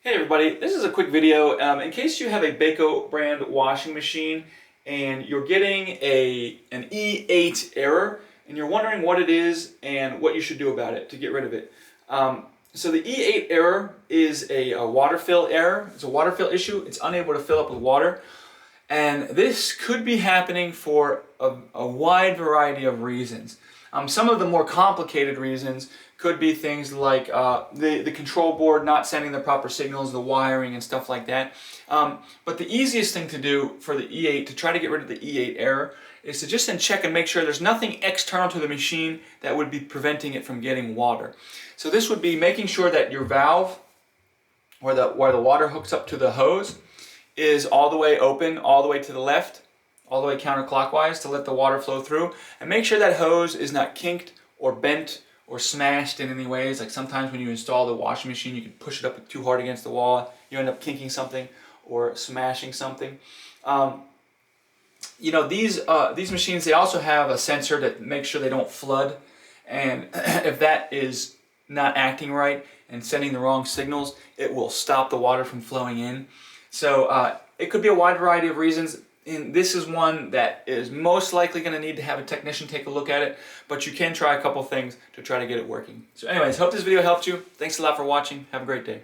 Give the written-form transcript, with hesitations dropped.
Hey everybody, this is a quick video. In case you have a Beko brand washing machine and you're getting an E08 error and you're wondering what it is and what you should do about it to get rid of it. So the E8 error is a water fill error. It's a water fill issue. It's unable to fill up with water. And this could be happening for a wide variety of reasons. Some of the more complicated reasons could be things like the control board not sending the proper signals, the wiring and stuff like that. But the easiest thing to do for the E8, to try to get rid of the E8 error, is to just then check and make sure there's nothing external to the machine that would be preventing it from getting water. So this would be making sure that your valve, where the water hooks up to the hose, is all the way open, all the way to the left, all the way counterclockwise to let the water flow through. And make sure that hose is not kinked or bent or smashed in any ways. Like sometimes when you install the washing machine, you can push it up too hard against the wall, you end up kinking something or smashing something. These machines, they also have a sensor that makes sure they don't flood. And if that is not acting right and sending the wrong signals, it will stop the water from flowing in. So it could be a wide variety of reasons. And this is one that is most likely going to need to have a technician take a look at it, but you can try a couple things to try to get it working. So anyways, hope this video helped you. Thanks a lot for watching. Have a great day.